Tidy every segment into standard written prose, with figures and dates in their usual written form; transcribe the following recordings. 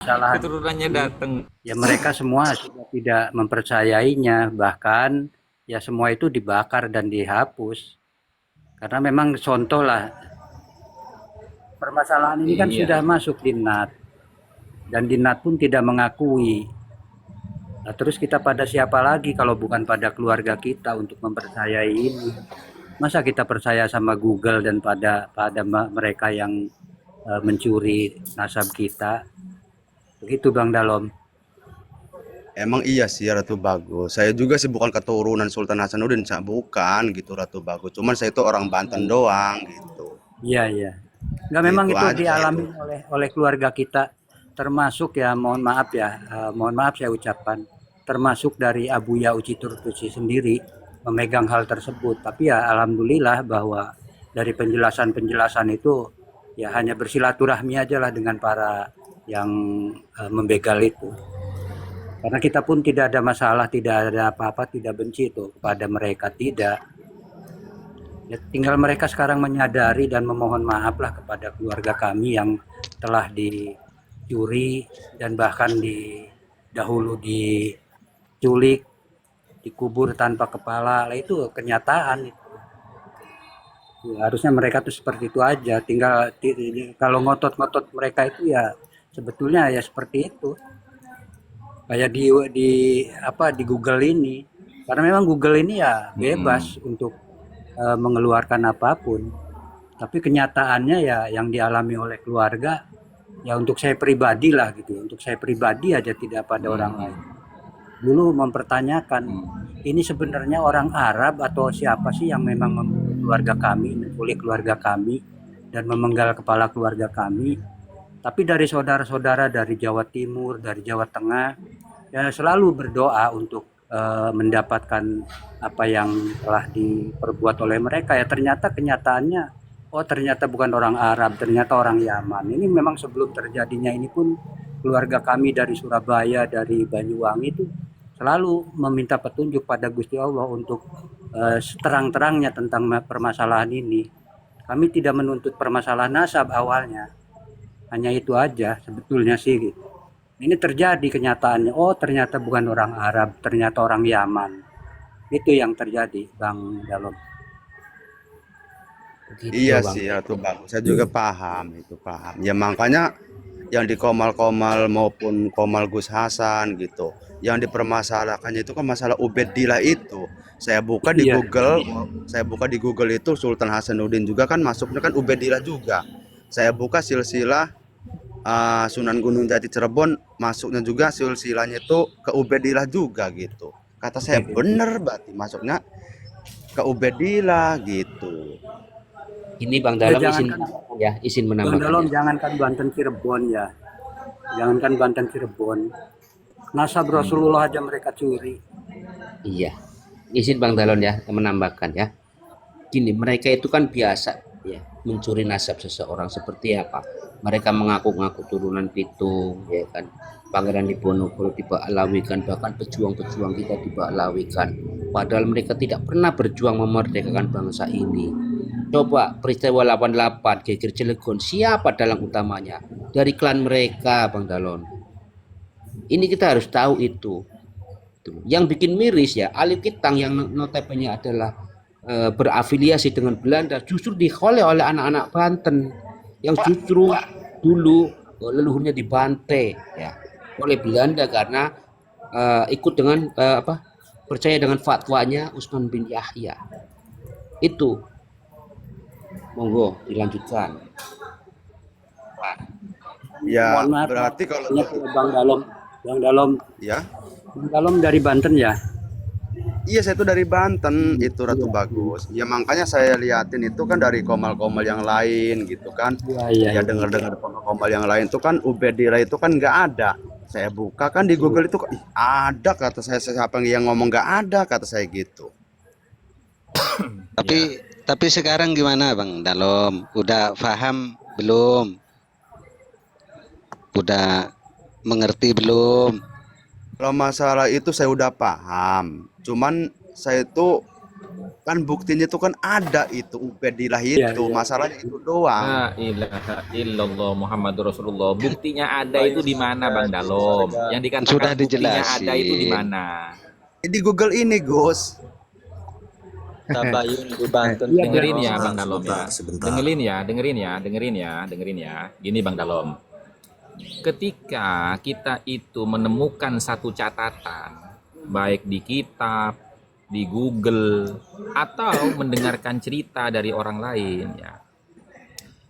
Kesalahan keturunannya ini, datang. ya mereka semua sudah tidak mempercayainya, bahkan ya semua itu dibakar dan dihapus. Karena memang contoh lah, permasalahan ini kan Iya. sudah masuk di NAT, dan di NAT pun tidak mengakui. Nah, terus kita pada siapa lagi kalau bukan pada keluarga kita untuk mempercayai ini? Masa kita percaya sama Google dan pada mereka yang mencuri nasab kita? Begitu Bang Dalom. Emang iya sih Ratu Bagus. Saya juga sih bukan keturunan Sultan Hasanuddin, bukan gitu Ratu Bagus. Cuman saya itu orang Banten doang gitu. Iya, iya. Enggak, memang Gitu itu aja itu. dialami oleh keluarga kita, termasuk ya, mohon maaf ya, mohon maaf saya ucapkan, termasuk dari Abuya Uci Turtusi sendiri memegang hal tersebut. Tapi ya alhamdulillah bahwa dari penjelasan-penjelasan itu ya hanya bersilaturahmi aja lah dengan para yang membegal itu. Karena kita pun tidak ada masalah, tidak ada apa-apa, tidak benci itu kepada mereka, tidak. Ya, tinggal mereka sekarang menyadari dan memohon maaf lah kepada keluarga kami yang telah dicuri dan bahkan dahulu diculik, dikubur tanpa kepala. Lah itu kenyataan. Ya, harusnya mereka tuh seperti itu aja. Tinggal kalau ngotot-ngotot mereka itu ya sebetulnya ya seperti itu. Kayak di apa di Google ini. Karena memang Google ini ya bebas Mm-mm. untuk mengeluarkan apapun. Tapi kenyataannya ya yang dialami oleh keluarga ya untuk saya pribadi lah gitu. Untuk saya pribadi aja tidak pada orang lain. Mm-mm. Dulu mempertanyakan Mm. ini sebenarnya orang Arab atau siapa sih yang memang membunuh keluarga kami, menculik keluarga kami dan memenggal kepala keluarga kami. Tapi dari saudara-saudara dari Jawa Timur, dari Jawa Tengah ya selalu berdoa untuk mendapatkan apa yang telah diperbuat oleh mereka. Ya ternyata kenyataannya, oh ternyata bukan orang Arab, ternyata orang Yaman. Ini memang sebelum terjadinya ini pun keluarga kami dari Surabaya, dari Banyuwangi itu selalu meminta petunjuk pada Gusti Allah untuk seterang-terangnya tentang permasalahan ini. Kami tidak menuntut permasalahan nasab awalnya, hanya itu aja sebetulnya sih gitu. Ini terjadi kenyataannya. Oh, ternyata bukan orang Arab, ternyata orang Yaman. Itu yang terjadi, Bang Dalom. Begitu, Iya Bang. sih Ratu Bagus. Saya juga paham itu paham. Ya makanya yang di Komal-Komal maupun Komal Gus Hasan gitu. Yang dipermasalahkannya itu kan masalah Ubaidillah itu. Saya buka di Iya, Google, saya buka di Google itu Sultan Hasanuddin juga kan masuknya kan Ubaidillah juga. Saya buka silsilah Sunan Gunung Jati Cirebon masuknya juga silsilahnya itu ke Ubaidillah juga gitu. Kata saya bener berarti masuknya ke Ubaidillah gitu. Ini Bang ya Dalam izin jangankan menambahkan ya, izin Bang menambahkan Dalom, ya. jangankan Banten Cirebon ya. Jangankan Banten Cirebon. Nasab Hmm. Rasulullah aja mereka curi. Iya, izin Bang Dalon ya menambahkan ya. Gini, mereka itu kan biasa ya mencuri nasab seseorang seperti apa? Mereka mengaku-ngaku turunan Pitung, ya kan? Pangeran Diponegoro dibaklawikan, bahkan pejuang-pejuang kita dibaklawikan. Padahal mereka tidak pernah berjuang memerdekakan bangsa ini. Coba peristiwa 88 Geger Cilegon, siapa dalang utamanya? Dari klan mereka, Bang Dalon. Ini kita harus tahu itu. Yang bikin miris ya, Ali Kitang yang notabene adalah berafiliasi dengan Belanda justru dikholeh oleh anak-anak Banten yang justru dulu leluhurnya dibantai ya oleh Belanda karena ikut dengan apa percaya dengan fatwanya Utsman bin Yahya. Itu monggo dilanjutkan. Ya Mohon maaf, Bang. berarti kalau Tanya ke gitu Bang Dalom. Bang Dalom, ya. Bang Dalom dari Banten ya? Iya, saya itu dari Banten, itu Ratu Iya, Bagus. Ya makanya saya liatin itu kan dari komal-komal yang lain gitu kan. iya, iya, Ya iya. dengar-dengar komal-komal yang lain itu kan Ubedira itu kan nggak ada. Saya buka kan di Betul. Google itu, ih ada kata saya, siapa yang ngomong nggak ada kata saya gitu. Tapi Ya. tapi sekarang gimana Bang Dalom? Udah paham belum? Udah mengerti belum? Kalau masalah itu saya udah paham. Cuman saya itu Kan buktinya itu kan ada itu Ubedillah Iya, itu, iya. masalahnya itu doang. La ilaha illallah Muhammadur Rasulullah. Buktinya ada itu di mana, Bang Dalom? Yang Sudah dikatakan buktinya ada itu di dijelasin. mana? Di Google ini, Gus. Tabayun di Banten. Iya, Dengerin betul. ya, Bang Dalom ya. Dengerin ya. Gini, Bang Dalom. Ketika kita itu menemukan satu catatan, baik di kitab, di Google, atau mendengarkan cerita dari orang lain, ya,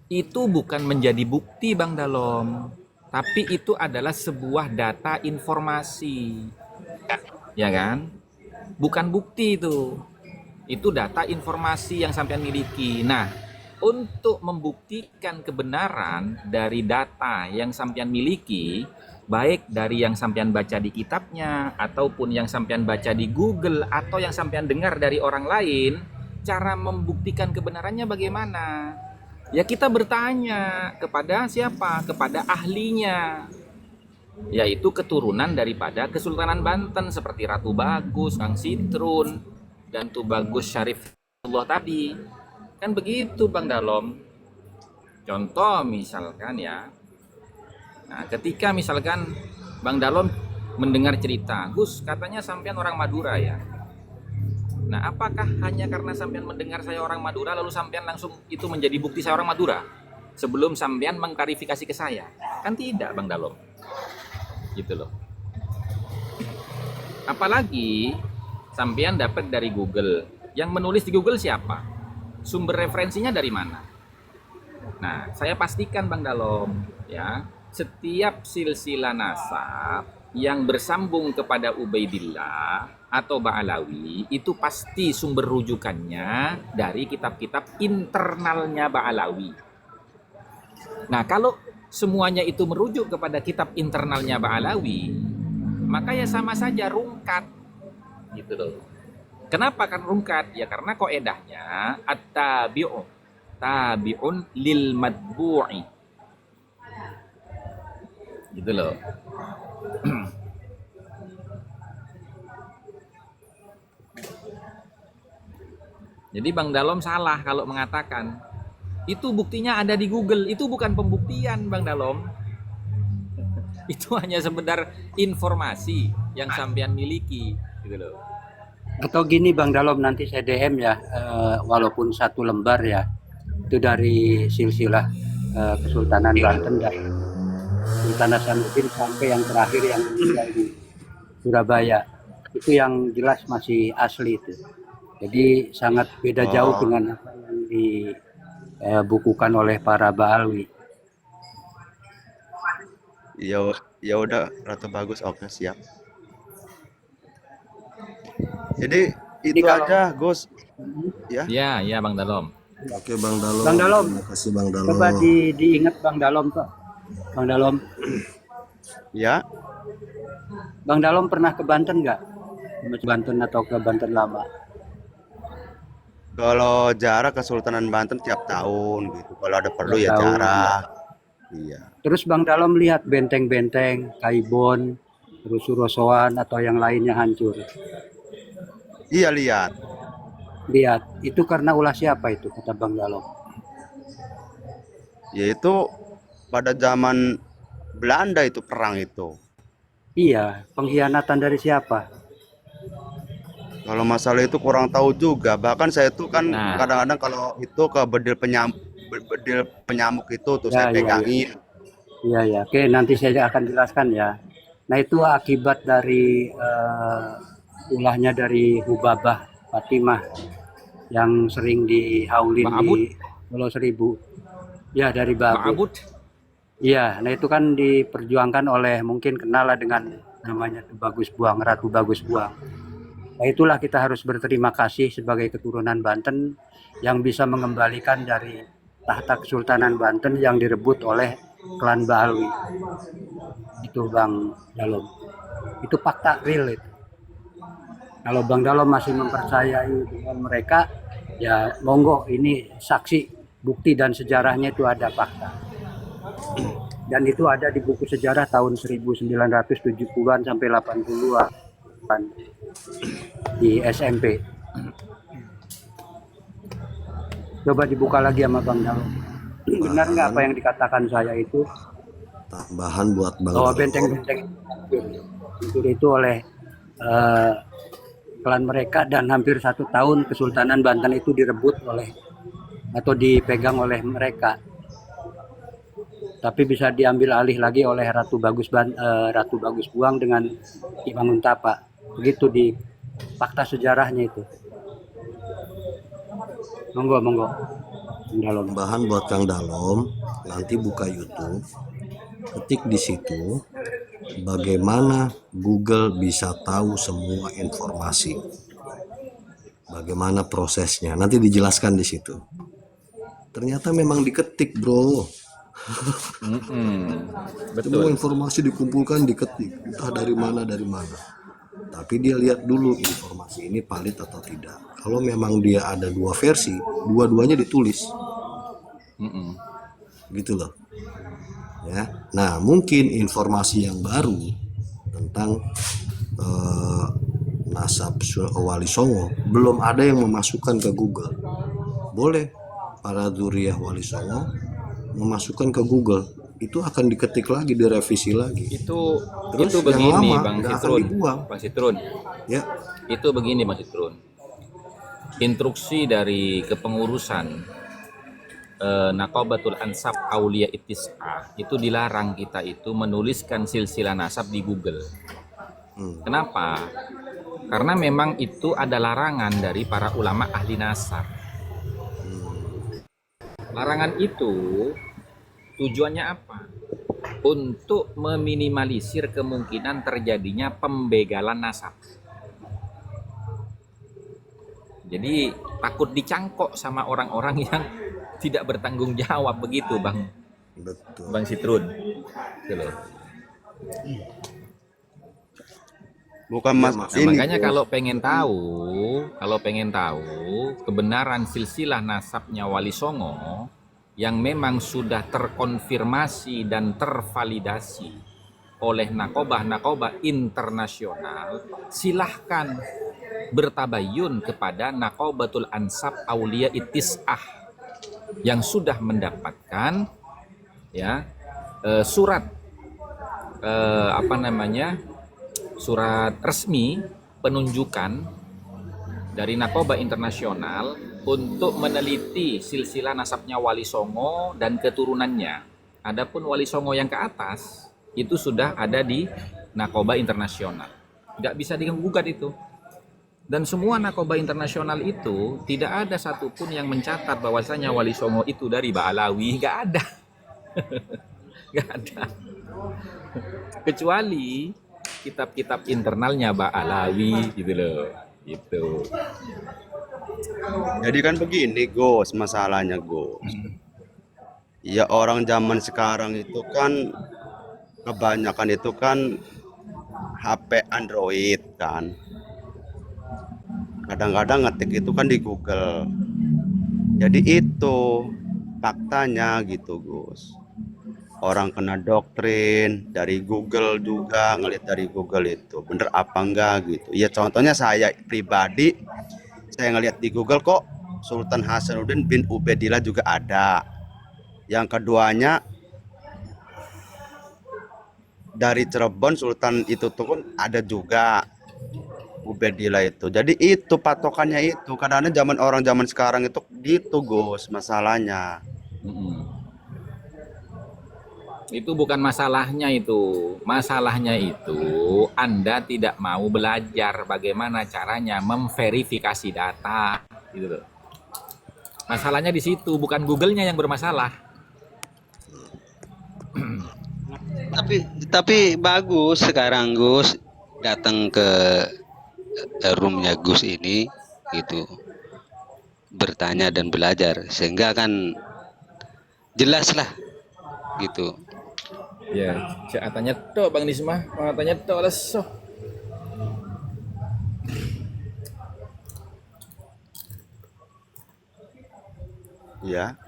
itu bukan menjadi bukti, Bang Dalom, tapi itu adalah sebuah data informasi, ya kan? Bukan bukti itu data informasi yang sampean miliki. Nah, untuk membuktikan kebenaran dari data yang sampean miliki, baik dari yang sampean baca di kitabnya, ataupun yang sampean baca di Google, atau yang sampean dengar dari orang lain, cara membuktikan kebenarannya bagaimana? Ya kita bertanya kepada siapa? Kepada ahlinya, yaitu keturunan daripada Kesultanan Banten seperti Ratu Bagus, Kang Sitrun, dan Tubagus Syarif Allah tadi. Kan begitu, Bang Dalom. Contoh misalkan ya. Nah, ketika misalkan Bang Dalom mendengar cerita, Gus, katanya sampean orang Madura ya. Nah, apakah hanya karena sampean mendengar saya orang Madura lalu sampean langsung itu menjadi bukti saya orang Madura? Sebelum sampean mengklarifikasi ke saya. Kan tidak, Bang Dalom. Gitu loh. Apalagi sampean dapat dari Google. Yang menulis di Google siapa? Sumber referensinya dari mana? Nah, saya pastikan, Bang Dalom, ya, setiap silsilah nasab yang bersambung kepada Ubaidillah atau Ba'alawi itu pasti sumber rujukannya dari kitab-kitab internalnya Ba'alawi. Nah, kalau semuanya itu merujuk kepada kitab internalnya Ba'alawi, maka ya sama saja rungkat, gitu loh. Kenapa kan rungkat? Ya karena kaidahnya at-tabi'u tabi'un lil matbu'i. Gitu loh. Jadi Bang Dalom salah kalau mengatakan itu buktinya ada di Google. Itu bukan pembuktian, Bang Dalom. Itu hanya sekedar informasi yang sampean miliki, gitu loh. Atau gini Bang Dalom, nanti saya DM ya, walaupun satu lembar ya, itu dari silsilah Kesultanan Banten dari Sultan Hasanuddin sampai yang terakhir yang meninggal di Surabaya. Itu yang jelas masih asli itu. Jadi sangat beda jauh dengan apa yang dibukukan oleh para Ba'alwi. Ya udah, Ratu Bagus, oke siap. Jadi itu kalau- aja, Gus. Ya. Ya Bang Dalom. Oke Bang Dalom. Bang Dalom, Terima kasih Bang Dalom. coba diingat Bang Dalom tuh. Bang Dalom, Ya. Bang Dalom pernah ke Banten nggak? Ke Banten atau ke Banten lama? Kalau jarak Kesultanan Banten tiap tahun gitu. Kalau ada perlu Tiap ya tahun. jarak. Iya. Terus Bang Dalom lihat benteng-benteng, Kaibon, terus Surosoan atau yang lain yang hancur. Iya, lihat. Lihat, itu karena ulah siapa itu kata Bang Dalom? Yaitu pada zaman Belanda itu perang itu. Iya, pengkhianatan dari siapa? Kalau masalah itu kurang tahu juga. Bahkan saya tuh kan Nah. kadang-kadang kalau itu ke bedil penyamuk itu tuh Ya, saya iya, pegangin. Iya ya, oke nanti saya akan jelaskan ya. Nah itu akibat dari ulahnya dari Hubabah Fatimah yang sering dihaulin Mbak Abud? di Pulau Seribu. Ya dari Pak Babut. Abud, Iya, nah itu kan diperjuangkan oleh mungkin kenal lah dengan namanya Bagus Buang, Ratu Bagus Buang. Nah itulah kita harus berterima kasih sebagai keturunan Banten yang bisa mengembalikan dari tahta Kesultanan Banten yang direbut oleh klan Ba'alwi. Itu Bang Dalom. Itu fakta real itu. Kalau Bang Dalom masih mempercayai dengan mereka, ya monggo, ini saksi, bukti dan sejarahnya itu ada fakta. Dan itu ada di buku sejarah tahun 1970-an sampai 80-an di SMP. Coba dibuka lagi sama Bang Dalom. Benar nggak apa yang dikatakan saya itu Tambahan buat Bang bahwa Dalom. benteng-benteng itu oleh eh, klan mereka, dan hampir 1 tahun Kesultanan Banten itu direbut oleh atau dipegang oleh mereka, tapi bisa diambil alih lagi oleh Ratu Bagus Buang dengan Ki Manguntapa. Begitu di fakta sejarahnya itu. Monggo, monggo. Bang Dalom. Tambahan buat Kang Dalom, nanti buka YouTube, ketik di situ bagaimana Google bisa tahu semua informasi. Bagaimana prosesnya? Nanti dijelaskan di situ. Ternyata memang diketik, bro. Semua Betul. informasi dikumpulkan, diketik, entah dari mana. Tapi dia lihat dulu informasi ini valid atau tidak. Kalau memang dia ada 2 versi, dua-duanya ditulis. Gitu loh. Ya. Nah, mungkin informasi yang baru tentang nasab Wali Songo belum ada yang memasukkan ke Google. Boleh para dzurriyyah Wali Songo memasukkan ke Google, itu akan diketik lagi, direvisi lagi. Itu Terus yang begini lama Bang nggak akan Sitrun. dibuang. Bang Sitrun. Ya, Itu begini Bang Sitrun. Instruksi dari kepengurusan Naqabatul Ansab Aulia Ittis'ah itu dilarang kita itu menuliskan silsilah nasab di Google. Kenapa? Karena memang itu ada larangan dari para ulama ahli nasab. Larangan itu tujuannya apa? Untuk meminimalisir kemungkinan terjadinya pembegalan nasab. Jadi takut dicangkok sama orang-orang yang tidak bertanggung jawab, begitu Bang betul. Bang Sitrun. Gitu loh. Bukan mas Nah, ini. makanya Bos. kalau pengen tahu kebenaran silsilah nasabnya Wali Songo yang memang sudah terkonfirmasi dan tervalidasi oleh nakobah internasional, silahkan bertabayun kepada Naqabatul Ansab Aulia Ittis'ah yang sudah mendapatkan ya surat surat resmi penunjukan dari Naqabah Internasional untuk meneliti silsilah nasabnya Wali Songo dan keturunannya. Adapun Wali Songo yang ke atas itu sudah ada di Naqabah Internasional. Nggak bisa digugat itu. Dan semua Naqabah Internasional itu tidak ada satupun yang mencatat bahwasanya Wali Songo itu dari Ba'alawi. Nggak ada. Nggak ada. Kecuali kitab-kitab internalnya Ba'alawi gitu loh. Gitu. Jadi kan begini, Gus, masalahnya, Gus. Ya orang zaman sekarang itu kan kebanyakan itu kan HP Android kan. Kadang-kadang ngetik itu kan di Google. Jadi itu faktanya gitu, Gus. Orang kena doktrin dari Google juga, ngelihat dari Google itu bener apa enggak gitu. Ya contohnya saya pribadi, saya ngelihat di Google kok Sultan Hasanuddin bin Ubaidillah juga ada. Yang keduanya dari Cirebon Sultan itu tuh pun ada juga Ubaidillah itu. Jadi itu patokannya itu. Kadang-kadang orang zaman sekarang itu gitu, Gus, masalahnya. Itu bukan masalahnya itu. Masalahnya itu Anda tidak mau belajar bagaimana caranya memverifikasi data gitu loh. Masalahnya di situ, bukan Google-nya yang bermasalah. Tapi bagus sekarang Gus datang ke roomnya Gus ini gitu, bertanya dan belajar sehingga kan jelas lah gitu. Ya, saya tanya to Bang Nismah, tanya to leso. Ya.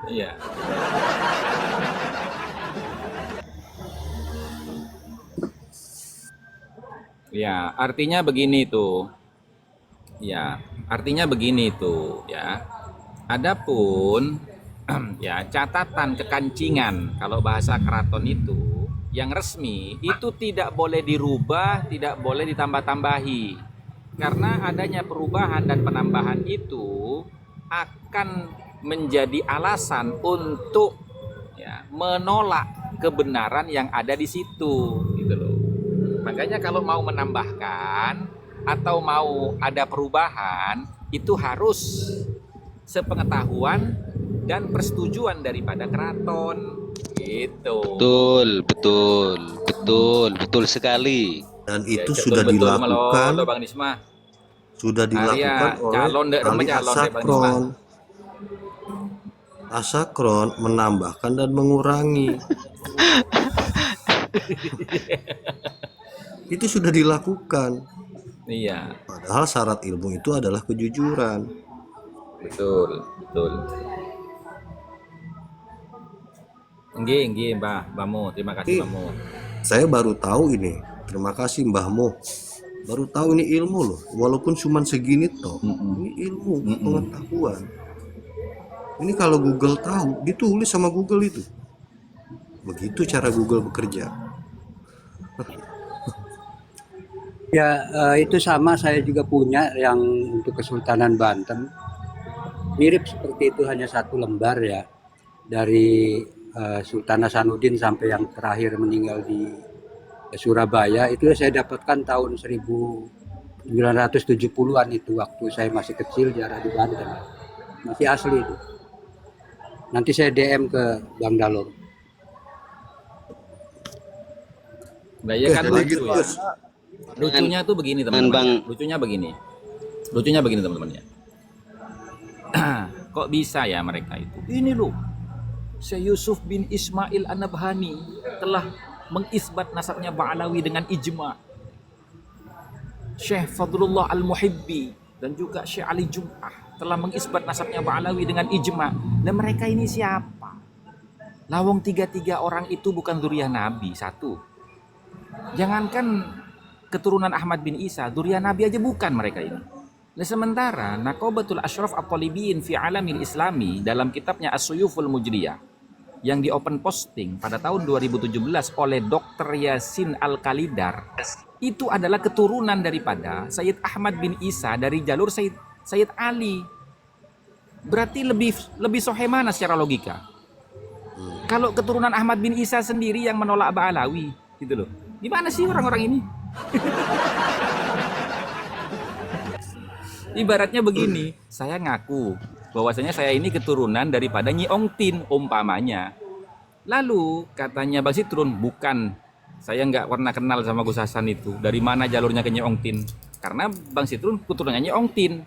Iya. Ya, artinya begini tuh. Ya, artinya begini tuh ya. Adapun ya catatan kekancingan kalau bahasa keraton itu yang resmi itu tidak boleh dirubah, tidak boleh ditambah-tambahi. Karena adanya perubahan dan penambahan itu akan menjadi alasan untuk ya menolak kebenaran yang ada di situ gitu loh. Makanya kalau mau menambahkan atau mau ada perubahan itu harus sepengetahuan dan persetujuan daripada keraton gitu. Betul, betul, betul, betul sekali. Dan Ya, itu betul sudah betul dilakukan, lo Bang Nisma. sudah dilakukan oleh Calon dek Ali calon dek Bang Nisma. Asakron. Asakron menambahkan dan mengurangi. Itu sudah dilakukan. Iya, Padahal syarat ilmu itu adalah kejujuran. betul, betul. Nggih, Mbahmu. Terima kasih, Mbahmu. Saya baru tahu ini. Terima kasih Mbahmu. Baru tahu ini ilmu loh. Walaupun cuma segini toh. Ini ilmu, pengetahuan. Ini kalau Google tahu, ditulis sama Google itu. Begitu cara Google bekerja. Ya, itu sama saya juga punya yang untuk Kesultanan Banten. Mirip seperti itu, hanya satu lembar ya. Dari Sultan Hasanuddin sampai yang terakhir meninggal di Surabaya, itu saya dapatkan tahun 1970-an itu, waktu saya masih kecil jarah di Banten. Masih asli itu. Nanti saya DM ke Bang Dalom. Nah, ya kan Lagi lucu ya. terus. Lucunya tuh begini Bang. teman-teman. Lucunya begini teman-teman ya. Kok bisa ya mereka itu? Ini loh, Syekh Yusuf bin Ismail An-Nabhani telah mengisbat nasabnya Ba'alawi dengan ijma. Syekh Fadlullah Al-Muhibbi dan juga Syekh Ali Jum'ah telah mengisbat nasabnya Ba'alawi dengan ijma. Dan mereka ini siapa? Lawang tiga orang itu bukan zuriyah Nabi, satu. Jangankan keturunan Ahmad bin Isa, zuriyah Nabi aja bukan mereka ini. Nah, sementara Naqabatul Ashraf At-Talibiyin fi Alamil Islami dalam kitabnya As-Suyuful Mujriyah yang di open posting pada tahun 2017 oleh Dr. Yasin Al-Khalidar, itu adalah keturunan daripada Sayyid Ahmad bin Isa dari jalur Sayyid Ali. Berarti lebih sohe mana secara logika? Kalau keturunan Ahmad bin Isa sendiri yang menolak Ba'alawi gitu loh. Gimana sih orang-orang ini? Ibaratnya begini, saya ngaku bahwasanya saya ini keturunan daripada Nyi Ong Tin umpamanya. Lalu katanya Bang Sitrun, bukan, saya nggak pernah kenal sama Gus Hasan itu. Dari mana jalurnya ke Nyi Ong Tin? Karena Bang Sitrun keturunannya Nyi Ong Tin.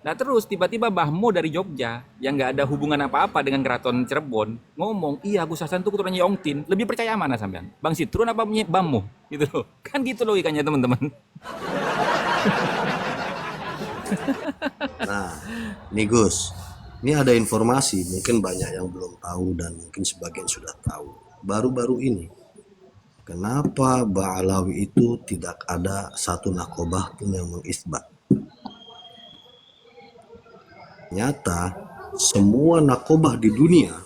Nah terus tiba-tiba Mbahmu dari Jogja yang nggak ada hubungan apa-apa dengan Keraton Cirebon ngomong, iya Gus Hasan itu keturunan Nyi Ong Tin. Lebih percaya mana sampean? Bang Sitrun apa Mbahmu? Gitu loh. Kan gitu logikanya teman-teman. Nah, nih Gus, ini ada informasi, mungkin banyak yang belum tahu dan mungkin sebagian sudah tahu. Baru-baru ini, kenapa Ba'alawi itu tidak ada satu nakobah pun yang mengisbat? Nyata, semua nakobah di dunia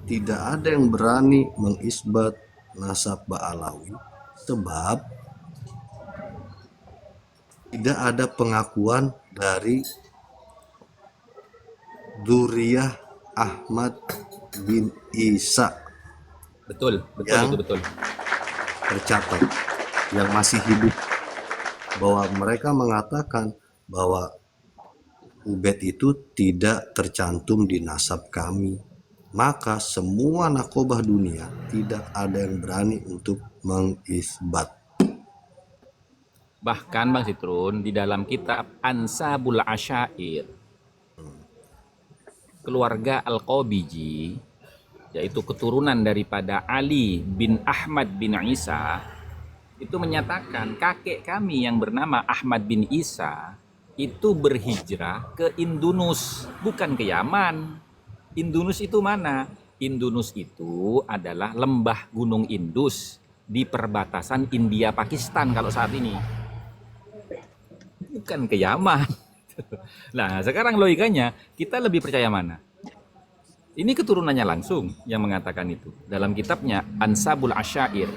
tidak ada yang berani mengisbat nasab Ba'alawi sebab tidak ada pengakuan dari Dzurriyyah Ahmad bin Isa Betul, Yang- itu betul. tercatat yang masih hidup, bahwa mereka mengatakan bahwa Ubed itu tidak tercantum di nasab kami. Maka semua nakobah dunia tidak ada yang berani untuk mengisbat. Bahkan Bang Sitrun di dalam kitab Ansabul Asyair, keluarga Al-Qabiji, yaitu keturunan daripada Ali bin Ahmad bin Isa, itu menyatakan kakek kami yang bernama Ahmad bin Isa itu berhijrah ke Indunus, bukan ke Yaman. Indunus itu mana? Indunus itu adalah lembah Gunung Indus di perbatasan India Pakistan kalau saat ini. Bukan ke Yaman. Nah, sekarang logikanya kita lebih percaya mana? Ini keturunannya langsung yang mengatakan itu dalam kitabnya Ansabul Asyair.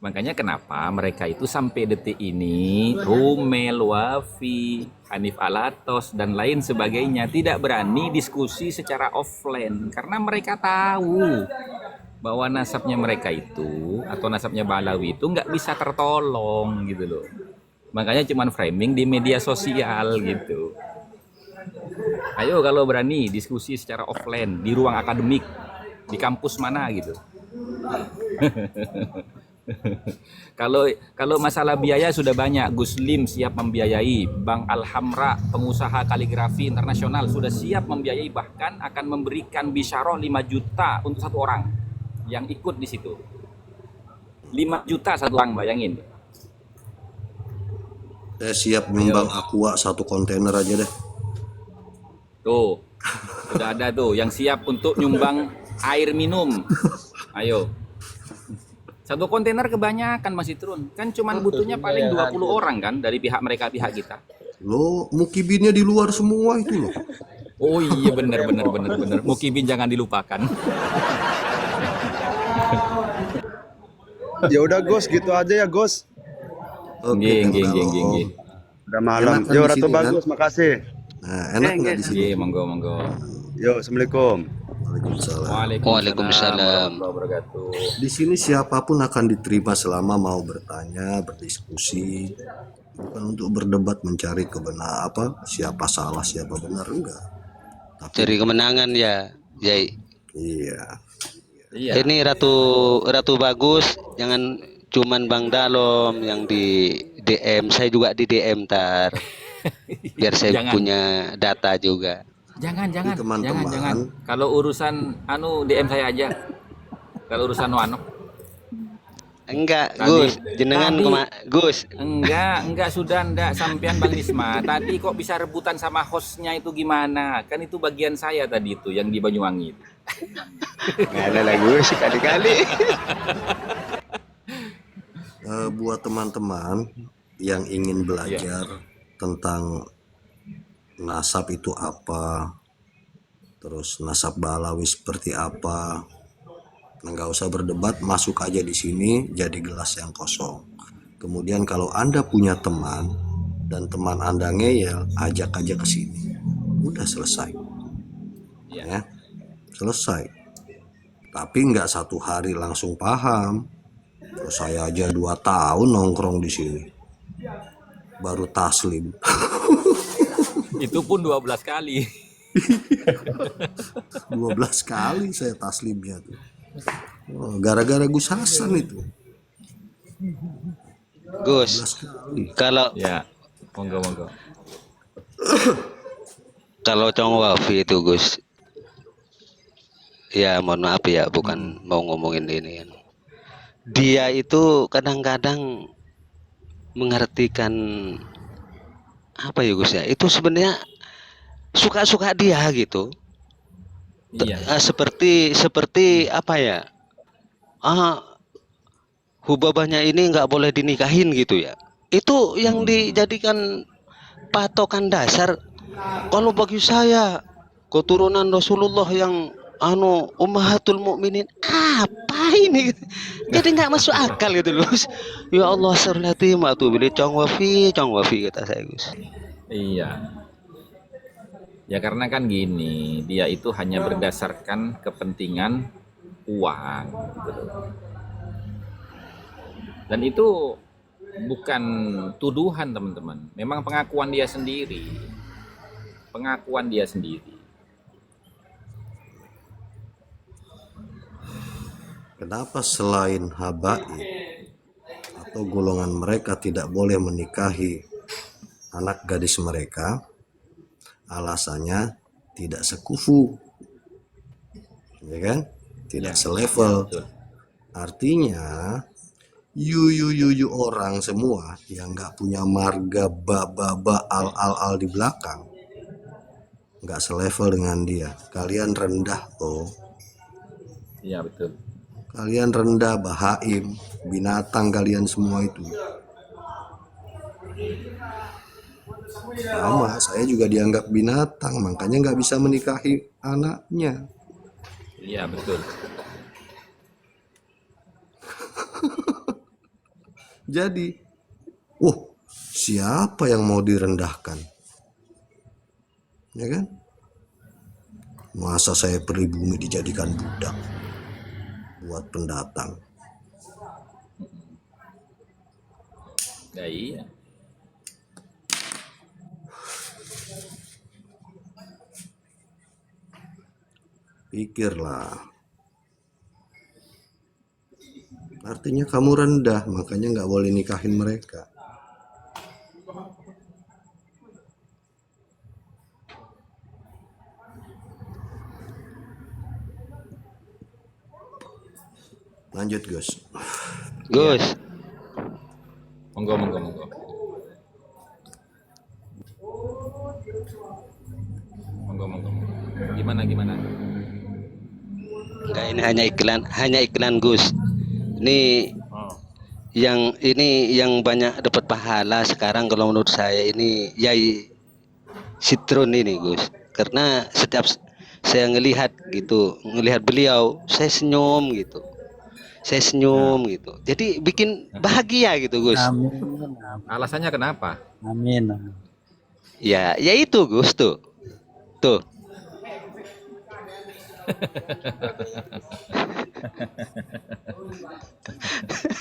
Makanya kenapa mereka itu sampai detik ini, Rumel, Wafi, Hanif Alatos, dan lain sebagainya tidak berani diskusi secara offline. Karena mereka tahu bahwa nasabnya mereka itu, atau nasabnya Balawi itu nggak bisa tertolong gitu loh. Makanya cuman framing di media sosial gitu. Ayo kalau berani diskusi secara offline, di ruang akademik, di kampus mana gitu. Kalau masalah biaya sudah banyak, Gus Lim siap membiayai, Bang Alhamra pengusaha kaligrafi internasional sudah siap membiayai, bahkan akan memberikan bisyarah 5 juta untuk satu orang yang ikut di situ. 5 juta satu orang, bayangin. Saya siap nyumbang Aqua 1 kontainer aja deh. Tuh, sudah ada tuh yang siap untuk nyumbang air minum. Ayo. 1 kontainer kebanyakan masih turun. Kan cuman butuhnya paling 20 orang kan dari pihak mereka, pihak kita. Lo mukibinnya di luar semua itu loh. Oh iya, bener. Mukibin jangan dilupakan. Ya udah Gus, gitu aja ya Gus. Oke, Kang Dalom. Geng. Udah malam. Enak kan Yo di Ratu sini, Bagus, makasih. Nah, enak nggak di sini? Iya, monggo. Yo, assalamualaikum. Waalaikumsalam. Waalaikumsalam. warahmatullahi wabarakatuh. Di sini siapapun akan diterima selama mau bertanya, berdiskusi, bukan untuk berdebat mencari kebenaran apa siapa salah siapa benar, enggak. Cari kemenangan ya, Yai. Iya. Iya. Ini Ratu Bagus, jangan cuman Bang Dalom yang di DM, saya juga di DM tar. Biar saya Jangan. punya data juga. Jangan. Jadi teman-teman, Kalau urusan DM saya aja. Kalau urusan Enggak, Tadi- Gus, jenengan tadi- Gus. enggak sudah enggak sampean Bang Nisma. Tadi kok bisa rebutan sama hostnya itu gimana? Kan itu bagian saya tadi itu yang di Banyuwangi. Enggak ada lah Gus, kali-kali. buat teman-teman yang ingin belajar tentang nasab itu apa, terus nasab Balawi seperti apa, nggak usah berdebat, masuk aja di sini jadi gelas yang kosong. Kemudian kalau Anda punya teman dan teman Anda ngeyel, ajak aja ke sini. Udah selesai. Ya, selesai. Tapi nggak 1 hari langsung paham. Terus saya aja 2 tahun nongkrong di sini, baru taslim. Itu pun 12 kali. 12 kali saya taslimnya tuh. Oh, gara-gara Gus Hasan itu. Gus, 12 kali. Ya, monggo. kalau Chong Wafi itu Gus, ya mohon maaf ya, bukan mau ngomongin ini kan. Dia itu kadang-kadang mengartikan apa ya Gus ya, itu sebenarnya suka-suka dia gitu. Iya. Seperti apa ya, hubabahnya ini nggak boleh dinikahin gitu ya, itu yang dijadikan patokan dasar. Kalau bagi saya keturunan Rasulullah yang ummahatul mukminin, apa ini, jadi nggak masuk akal gitu loh. Ya Allah, serlati matu beli Chong Wafi kata saya Gus. Iya. Ya karena kan gini, dia itu hanya berdasarkan kepentingan uang gitu. Dan itu bukan tuduhan teman-teman, memang pengakuan dia sendiri. Kenapa selain habaib atau golongan mereka tidak boleh menikahi anak gadis mereka? Alasannya tidak sekufu, ya kan? Tidak selevel. Artinya yu orang semua yang nggak punya marga ba al di belakang, nggak selevel dengan dia. Kalian rendah toh. Iya betul. Kalian rendah, bahaim, binatang kalian semua itu. Sama, saya juga dianggap binatang, makanya nggak bisa menikahi anaknya. Iya betul. Jadi, siapa yang mau direndahkan? Ya kan? Masa saya pribumi dijadikan budak buat pendatang? Ya iya. Pikirlah. Artinya kamu rendah, makanya nggak boleh nikahin mereka. Lanjut Gus. Gus, Monggo, monggo, monggo. Monggo, monggo, monggo. Gimana, gimana? enggak, ini hanya iklan Gus. Ini Oh, yang banyak dapat pahala sekarang kalau menurut saya ini Yai Sitron ini Gus. Karena setiap saya ngelihat beliau, saya senyum gitu. Jadi bikin bahagia gitu Gus. Amin. alasannya kenapa? Amin. Ya itu Gus tuh. Tuh.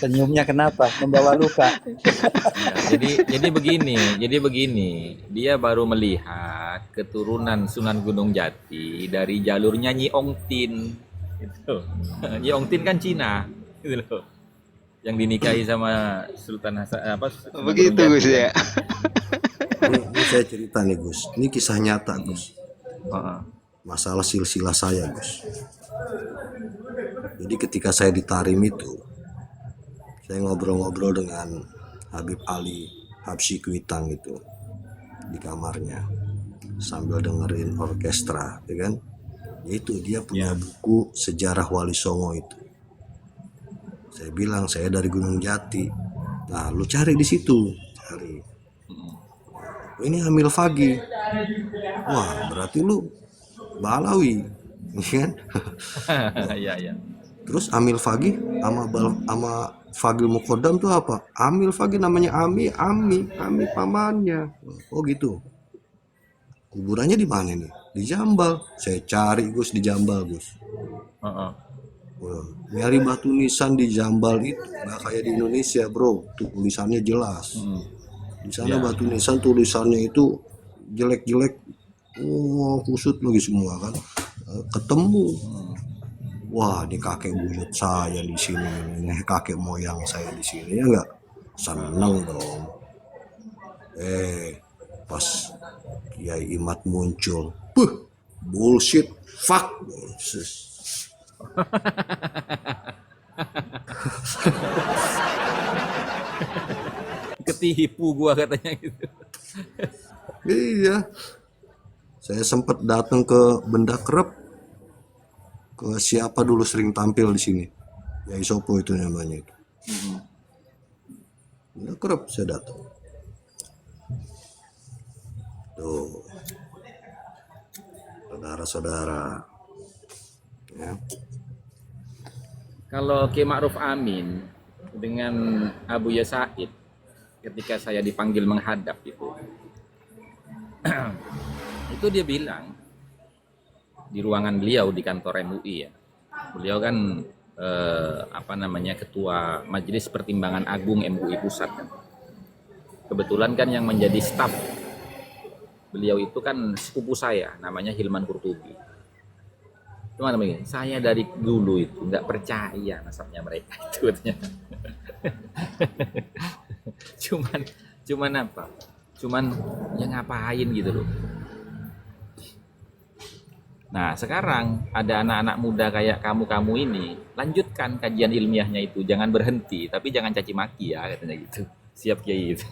Senyumnya kenapa? Membawa luka. Ya, jadi begini, dia baru melihat keturunan Sunan Gunung Jati dari jalurnya Nyi Ong Tin, gitu. Nyi Ong Tin kan Cina, gitu loh, yang dinikahi sama Sultan Hasan apa? Sunan Begitu Gunung Gus Jati. ya. Ini saya cerita nih Gus. Ini kisah nyata Gus. Heeh. Masalah silsilah saya Gus. Jadi ketika saya di Tarim itu, saya ngobrol-ngobrol dengan Habib Ali Habsyi Kuitang itu di kamarnya sambil dengerin orkestra, ya kan? Itu dia punya buku sejarah Wali Songo itu. Saya bilang saya dari Gunung Jati. Nah, lu cari di situ, cari. Ini Hamil Fagi. Wah, berarti lu Balawi, ya kan? Iya, iya. Terus Amil Fagi sama Fagil Mukodam tuh apa? Amil Fagi namanya Ami pamannya. Oh gitu. Kuburannya di mana nih? Di Jambal. Saya cari Gus di Jambal Gus. Heeh. Wah, nyari batu nisan di Jambal itu nggak kayak di Indonesia bro. Tulisannya jelas. Di sana batu nisan tulisannya itu jelek-jelek. Kusut lagi semua kan. Ketemu. Wah, ini kakek buyut saya di sini, ini kakek moyang saya di sini, ya nggak? Seneng dong. Pas Kiai Imad muncul, bullshit, fuck. Ketipu gua katanya gitu. Iya, saya sempat datang ke Benda Kerep, ke siapa dulu sering tampil di sini, Yai Sopo itu namanya itu. Benda Kerep saya datang. Tuh, saudara-saudara, ya. Kalau Ki Ma'ruf Amin dengan Abu Ya Said ketika saya dipanggil menghadap itu dia bilang di ruangan beliau di kantor MUI ya. Beliau kan ketua Majelis Pertimbangan Agung MUI Pusat kan. Kebetulan kan yang menjadi staf beliau itu kan sepupu saya, namanya Hilman Qurtubi. Cuma namanya, saya dari dulu itu nggak percaya nasabnya mereka itu katanya. cuman apa? Cuman ya ngapain gitu loh. Nah sekarang ada anak-anak muda kayak kamu ini, lanjutkan kajian ilmiahnya itu, jangan berhenti, tapi jangan caci maki ya katanya gitu. Siap Kiai itu.